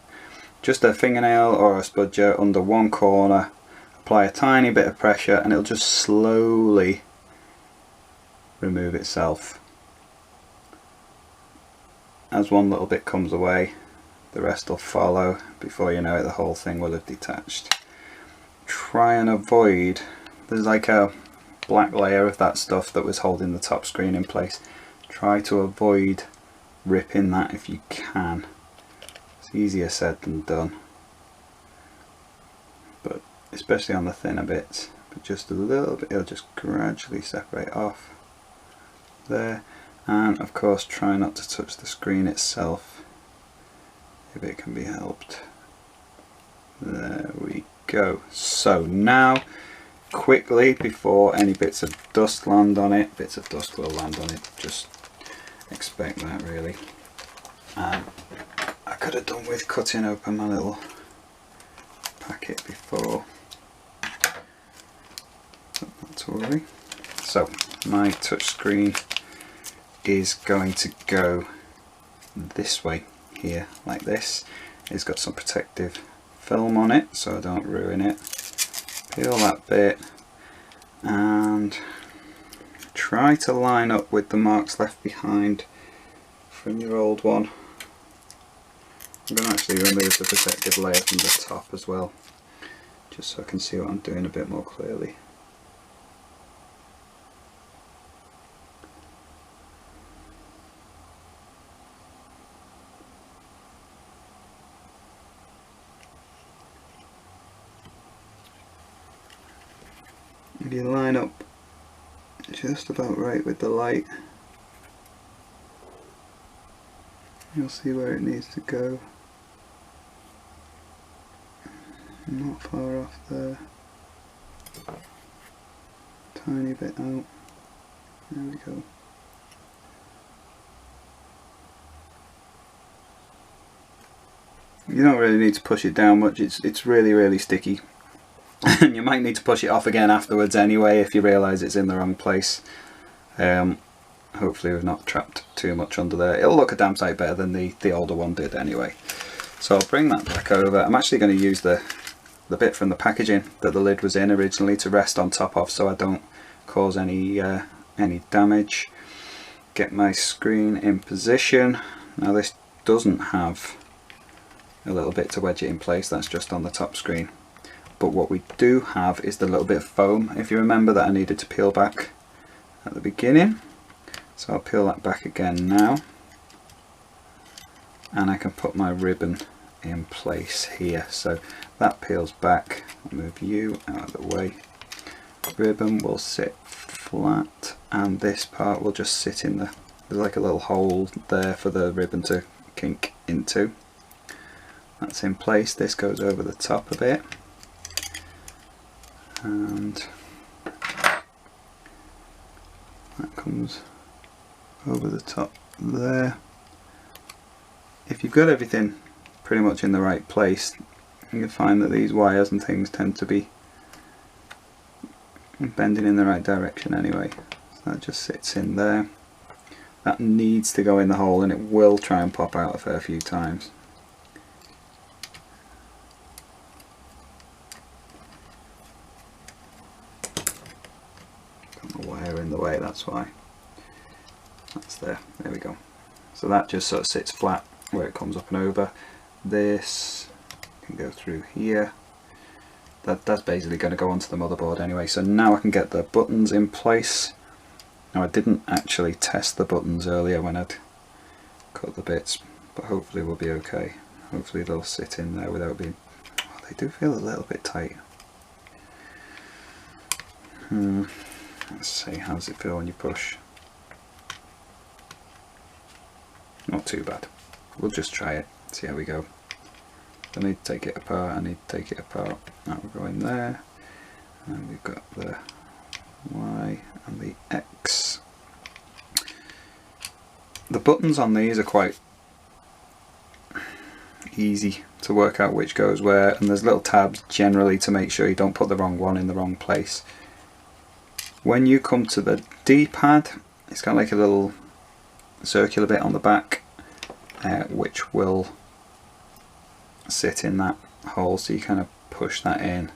just a fingernail or a spudger under one corner, apply a tiny bit of pressure and it'll just slowly remove itself. As one little bit comes away, the rest will follow. Before you know it, the whole thing will have detached. Try and avoid, there's like a black layer of that stuff that was holding the top screen in place. Try to avoid ripping that if you can. It's easier said than done, but especially on the thinner bits. But just a little bit, it'll just gradually separate off there. And of course try not to touch the screen itself if it can be helped. There we go. So now quickly, before any bits of dust land on it, bits of dust will land on it, just expect that really. I could have done with cutting open my little packet before, but not to worry. So my touchscreen is going to go this way here, like this. It's got some protective film on it so I don't ruin it. Peel that bit and try to line up with the marks left behind from your old one. I'm going to actually remove the protective layer from the top as well, just so I can see what I'm doing a bit more clearly. If you line up just about right with the light, you'll see where it needs to go. Not far off there. Tiny bit out. There we go. You don't really need to push it down much, it's really sticky. And you might need to push it off again afterwards anyway if you realise it's in the wrong place. Hopefully we've not trapped too much under there. It'll look a damn sight better than the older one did anyway. So I'll bring that back over. I'm actually going to use the bit from the packaging that the lid was in originally to rest on top of, so I don't cause any damage. Get my screen in position. Now this doesn't have a little bit to wedge it in place. That's just on the top screen. But what we do have is the little bit of foam, if you remember, that I needed to peel back at the beginning. So I'll peel that back again now, and I can put my ribbon in place here. So that peels back. I'll move you out of the way. Ribbon will sit flat, and this part will just sit in the, there's like a little hole there for the ribbon to kink into. That's in place. This goes over the top of it, and that comes over the top there. If you've got everything pretty much in the right place, you can find that these wires and things tend to be bending in the right direction anyway. So that just sits in there. That needs to go in the hole, and it will try and pop out a fair few times. Got the wire in the way, that's why. That's there we go. So that just sort of sits flat where it comes up and over. This can go through here. That's basically going to go onto the motherboard anyway. So now I can get the buttons in place. Now I didn't actually test the buttons earlier when I'd cut the bits, but hopefully we'll be okay. Hopefully they'll sit in there without being... Oh, they do feel a little bit tight. Let's see, how does it feel when you push? Not too bad. We'll just try it, see how we go. I need to take it apart, I need to take it apart. That will go in there. And we've got the Y and the X. The buttons on these are quite easy to work out which goes where, and there's little tabs generally to make sure you don't put the wrong one in the wrong place. When you come to the D-pad, it's got like a little circular bit on the back, which will sit in that hole, so you kind of push that in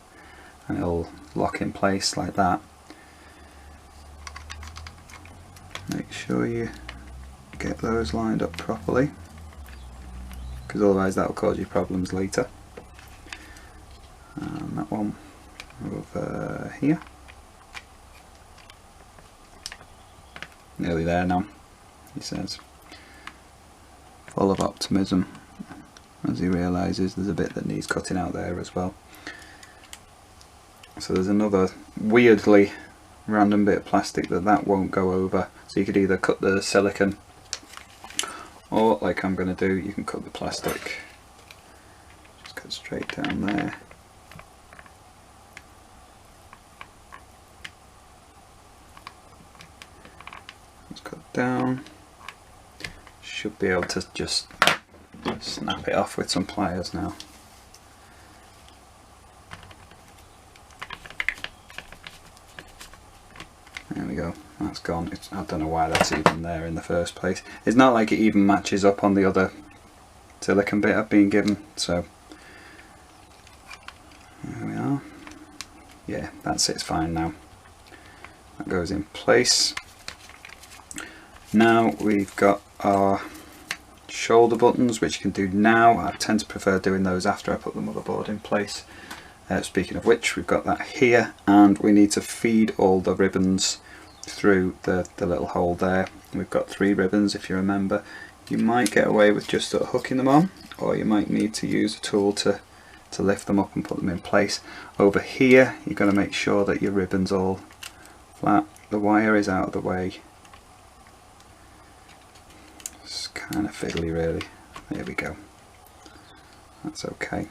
and it'll lock in place like that. Make sure you get those lined up properly, because otherwise that will cause you problems later. And that one over here. Nearly there now, he says, full of optimism as he realises there's a bit that needs cutting out there as well. So there's another weirdly random bit of plastic that won't go over, so you could either cut the silicone, or like I'm going to do, you can cut the plastic, just cut straight down there. Let's cut down. Should be able to just snap it off with some pliers now. There we go, that's gone. I don't know why that's even there in the first place. It's not like it even matches up on the other silicone bit I've been given, so there we are. Yeah, that sits fine now. That goes in place. Now we've got our shoulder buttons, which you can do now. I tend to prefer doing those after I put the motherboard in place. Speaking of which, we've got that here, and we need to feed all the ribbons through the little hole there. We've got 3 ribbons, if you remember. You might get away with just sort of hooking them on, or you might need to use a tool to lift them up and put them in place. Over here, you're going to make sure that your ribbon's all flat. The wire is out of the way. It's kind of fiddly really. There we go. That's okay.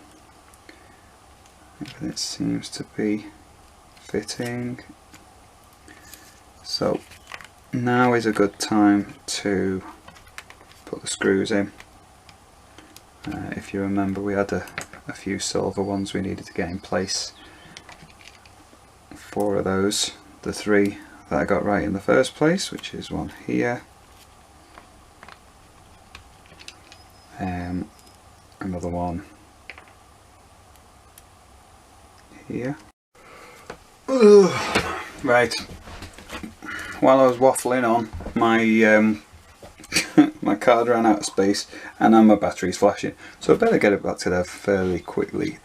Everything seems to be fitting. So now is a good time to put the screws in. If you remember, we had a few silver ones we needed to get in place. 4 of those, the 3 that I got right in the first place, which is one here, another one here. Right, while I was waffling on, my my card ran out of space and now my battery's flashing, so I better get it back to there fairly quickly.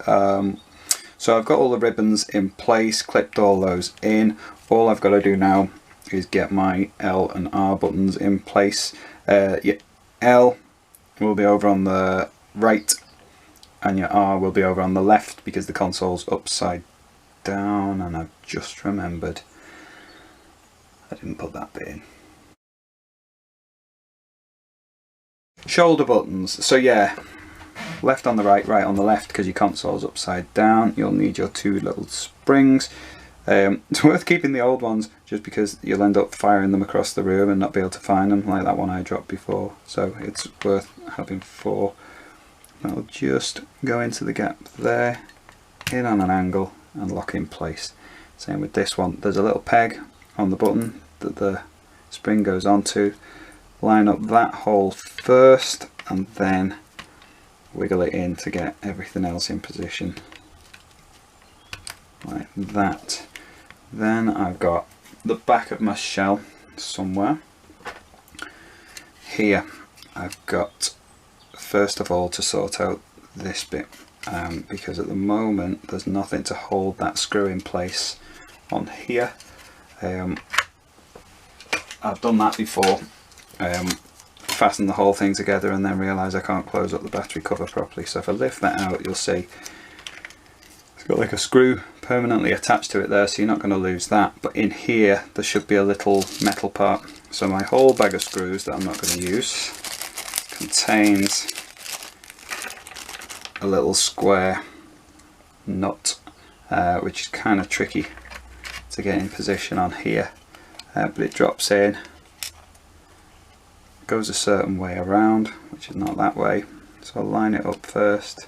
So I've got all the ribbons in place, clipped all those in. All I've got to do now is get my L and R buttons in place. Your L will be over on the right and your R will be over on the left because the console's upside down, and I've just remembered I didn't put that bit in. Shoulder buttons. So yeah, left on the right, right on the left, because your console's upside down. You'll need your two little springs. It's worth keeping the old ones just because you'll end up firing them across the room and not be able to find them, like that one I dropped before. So it's worth having 4. That'll just go into the gap there, in on an angle and lock in place. Same with this one. There's a little peg on the button that the spring goes onto. Line up that hole first and then wiggle it in to get everything else in position like that. Then I've got the back of my shell somewhere here. I've got first of all to sort out this bit because at the moment there's nothing to hold that screw in place on here. I've done that before, fasten the whole thing together and then realise I can't close up the battery cover properly. So if I lift that out, you'll see it's got like a screw permanently attached to it there, so you're not going to lose that. But in here there should be a little metal part. So my whole bag of screws that I'm not going to use contains a little square nut, which is kind of tricky to get in position on here, but it drops in, goes a certain way around, which is not that way, so I'll line it up first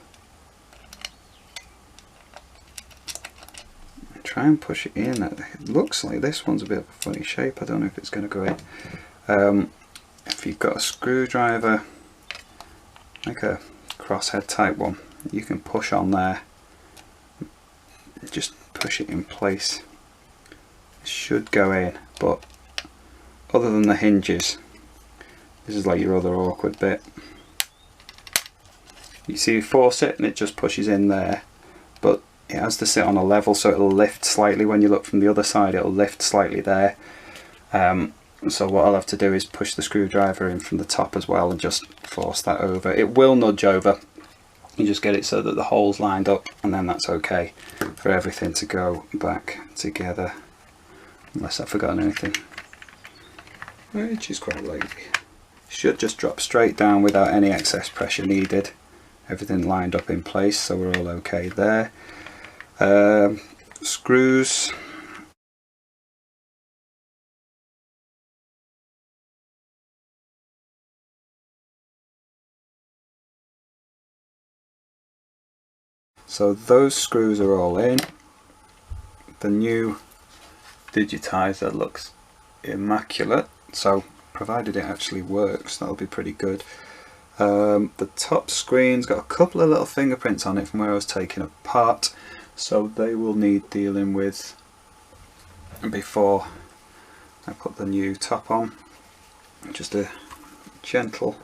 and try and push it in. It looks like this one's a bit of a funny shape, I don't know if it's going to go in. If you've got a screwdriver, like a crosshead type one, you can push on there, just push it in place. It should go in, but other than the hinges, this is like your other awkward bit. You see, you force it and it just pushes in there, but it has to sit on a level, so it'll lift slightly. When you look from the other side, it'll lift slightly there. So what I'll have to do is push the screwdriver in from the top as well and just force that over. It will nudge over. You just get it so that the hole's lined up, and then that's okay for everything to go back together, unless I've forgotten anything, which is quite likely. Should just drop straight down without any excess pressure needed. Everything lined up in place, so we're all okay there. Screws. So those screws are all in. The new Digitizer looks immaculate, so provided it actually works, that'll be pretty good. The top screen's got a couple of little fingerprints on it from where I was taking apart, so they will need dealing with before I put the new top on. Just a gentle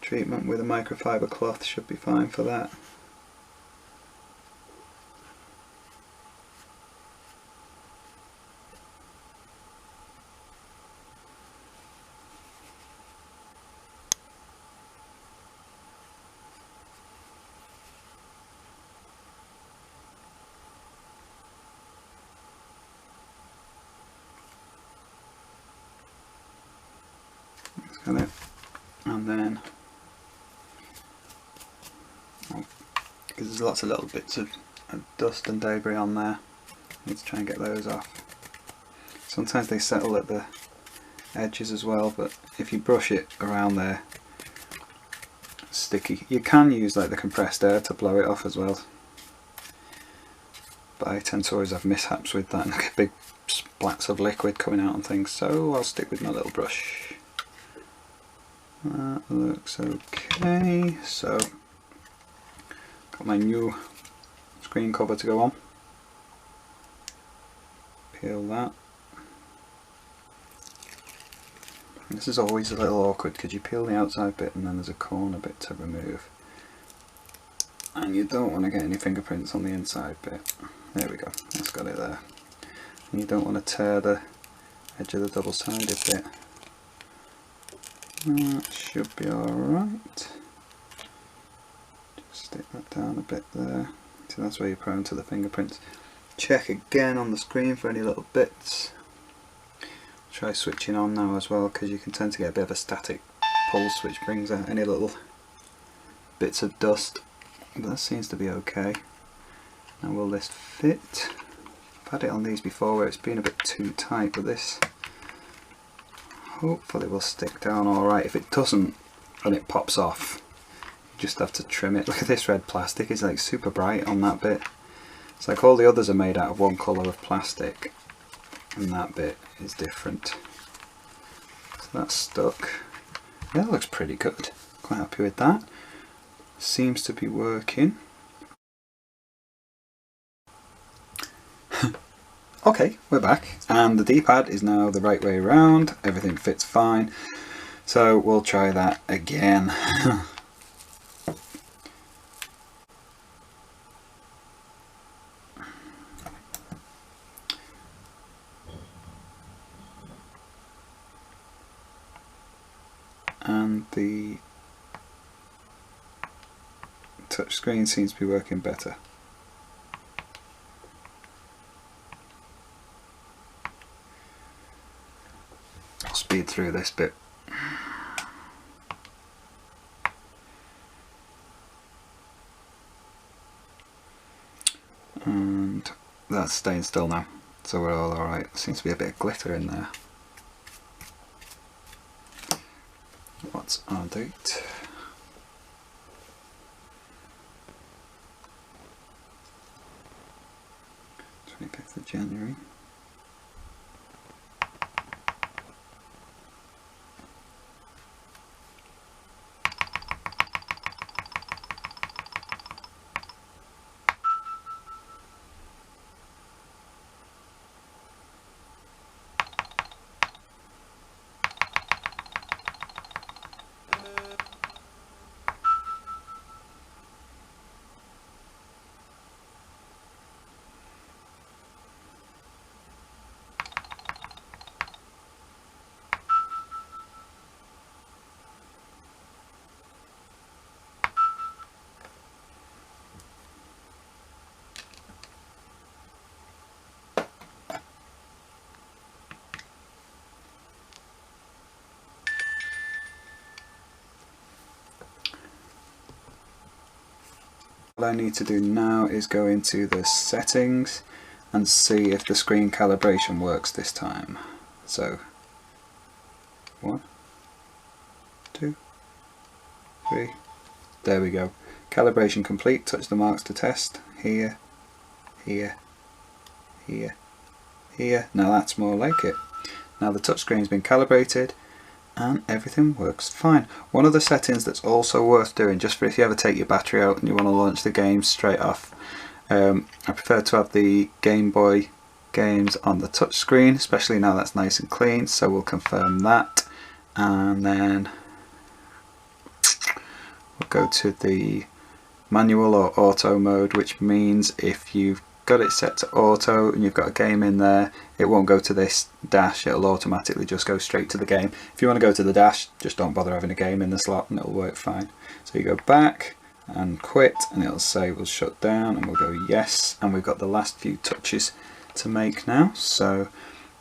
treatment with a microfiber cloth should be fine for that. And then because there's lots of little bits of dust and debris on there, let's try and get those off. Sometimes they settle at the edges as well, but if you brush it around there, it's sticky. You can use like the compressed air to blow it off as well, but I tend to always have mishaps with that and get big splats of liquid coming out on things, so I'll stick with my little brush. That looks okay. So got my new screen cover to go on. Peel that. This is always a little awkward because you peel the outside bit and then there's a corner bit to remove. And you don't want to get any fingerprints on the inside bit. There we go, that's got it there. And you don't want to tear the edge of the double-sided bit. That should be alright. Just stick that down a bit there. So that's where you're prone to the fingerprints. Check again on the screen for any little bits. Try switching on now as well, because you can tend to get a bit of a static pulse which brings out any little bits of dust. But that seems to be okay. Now will this fit? I've had it on these before where it's been a bit too tight, but this hopefully will stick down alright. If it doesn't and it pops off, you just have to trim it. Look at this red plastic, it's like super bright on that bit. It's like all the others are made out of one colour of plastic and that bit is different. So that's stuck. Yeah, that looks pretty good. Quite happy with that. Seems to be working. Okay, we're back and the D-pad is now the right way around. Everything fits fine. So we'll try that again. And the touchscreen seems to be working better. I'll speed through this bit. And that's staying still now, so we're all alright. Seems to be a bit of glitter in there. What's our date? 25th of January. What I need to do now is go into the settings and see if the screen calibration works this time. So 1, 2, 3, there we go. Calibration complete. Touch the marks to test. Here, here, here, here. Now that's more like it. Now the touchscreen's been calibrated and everything works fine. One of the settings that's also worth doing, just for if you ever take your battery out and you want to launch the game straight off, I prefer to have the Game Boy games on the touchscreen, especially now that's nice and clean, so we'll confirm that. And then we'll go to the manual or auto mode, which means if you've got it set to auto and you've got a game in there, it won't go to this dash, it'll automatically just go straight to the game. If you want to go to the dash, just don't bother having a game in the slot and it'll work fine. So you go back and quit and it'll say we'll shut down, and we'll go yes, and we've got the last few touches to make now. So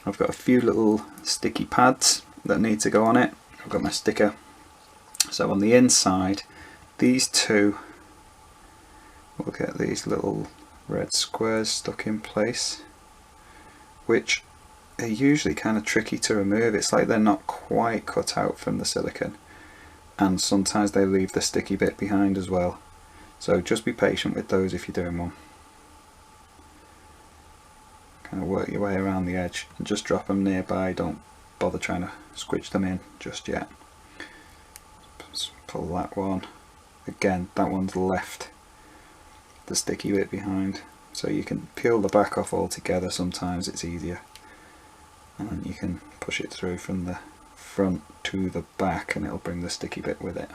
I've got a few little sticky pads that need to go on it. I've got my sticker. So on the inside, these two will get these little red squares stuck in place, which are usually kind of tricky to remove. It's like they're not quite cut out from the silicone, and sometimes they leave the sticky bit behind as well. So just be patient with those if you're doing one. Kind of work your way around the edge and just drop them nearby. Don't bother trying to squidge them in just yet. Just pull that one. Again, that one's left the sticky bit behind, so you can peel the back off altogether. Sometimes it's easier, and then you can push it through from the front to the back, and it'll bring the sticky bit with it.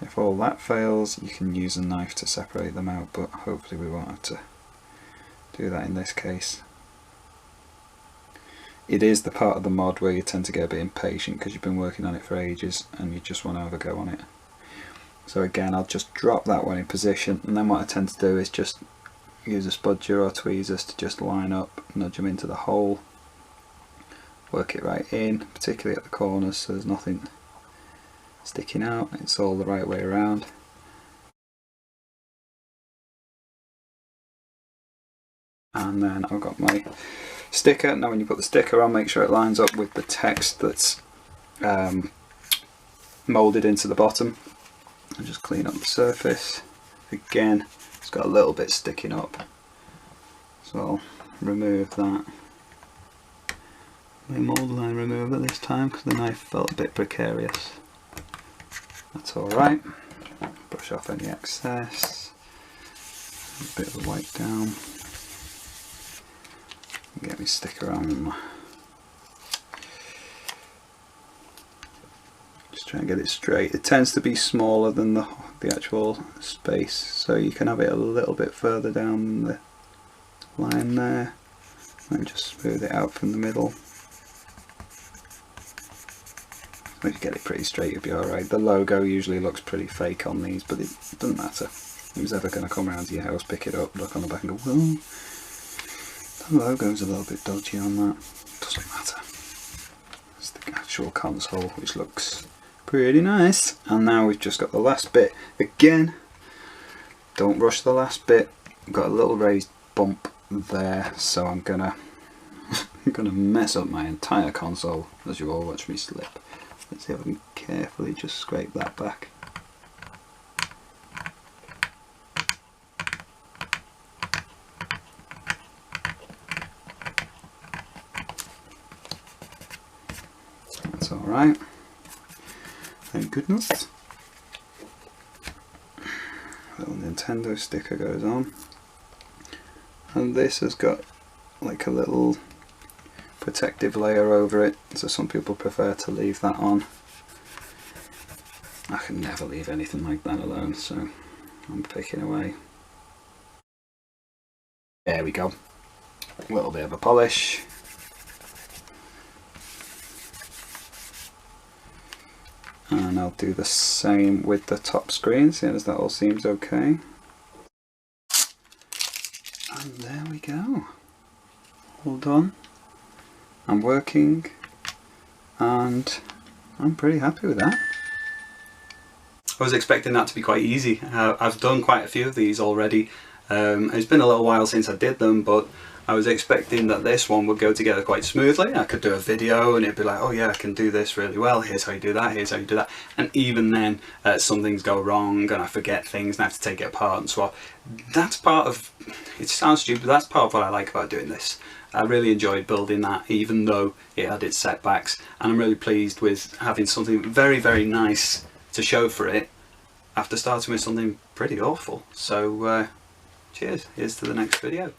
If all that fails, you can use a knife to separate them out, but hopefully we won't have to do that in this case. It is the part of the mod where you tend to get a bit impatient because you've been working on it for ages and you just want to have a go on it. So again, I'll just drop that one in position, and then what I tend to do is just use a spudger or tweezers to just line up, nudge them into the hole, work it right in, particularly at the corners so there's nothing sticking out, it's all the right way around. And then I've got my sticker. Now when you put the sticker on, make sure it lines up with the text that's moulded into the bottom, and just clean up the surface. Again, it's got a little bit sticking up, so I'll remove that. My mould line remover this time because the knife felt a bit precarious. That's alright. Brush off any excess, a bit of a wipe down, get my sticker on. Just try and get it straight. It tends to be smaller than the actual space, so you can have it a little bit further down than the line there, and just smooth it out from the middle. If you get it pretty straight, you'll be alright. The logo usually looks pretty fake on these, but it doesn't matter. Who's ever going to come around to your house, pick it up, look on the back and go, well, the logo's a little bit dodgy on that. Doesn't matter. It's the actual console, which looks pretty nice. And now we've just got the last bit. Again, don't rush the last bit. I've got a little raised bump there, so I'm gonna mess up my entire console as you all watch me slip. Let's see if I can carefully just scrape that back. That's alright. Thank goodness. Little Nintendo sticker goes on. And this has got like a little protective layer over it, so some people prefer to leave that on. I can never leave anything like that alone, so I'm picking away. There we go. A little bit of a polish. And I'll do the same with the top screen, seeing as that all seems okay. And there we go. All done. I'm working, and I'm pretty happy with that. I was expecting that to be quite easy. I've done quite a few of these already. It's been a little while since I did them, but I was expecting that this one would go together quite smoothly. I could do a video and it'd be like, oh yeah, I can do this really well, here's how you do that, here's how you do that. And even then, some things go wrong and I forget things and I have to take it apart and swap. That's part of, it sounds stupid, but that's part of what I like about doing this. I really enjoyed building that, even though it had its setbacks, and I'm really pleased with having something very, very nice to show for it after starting with something pretty awful. So cheers, here's to the next video.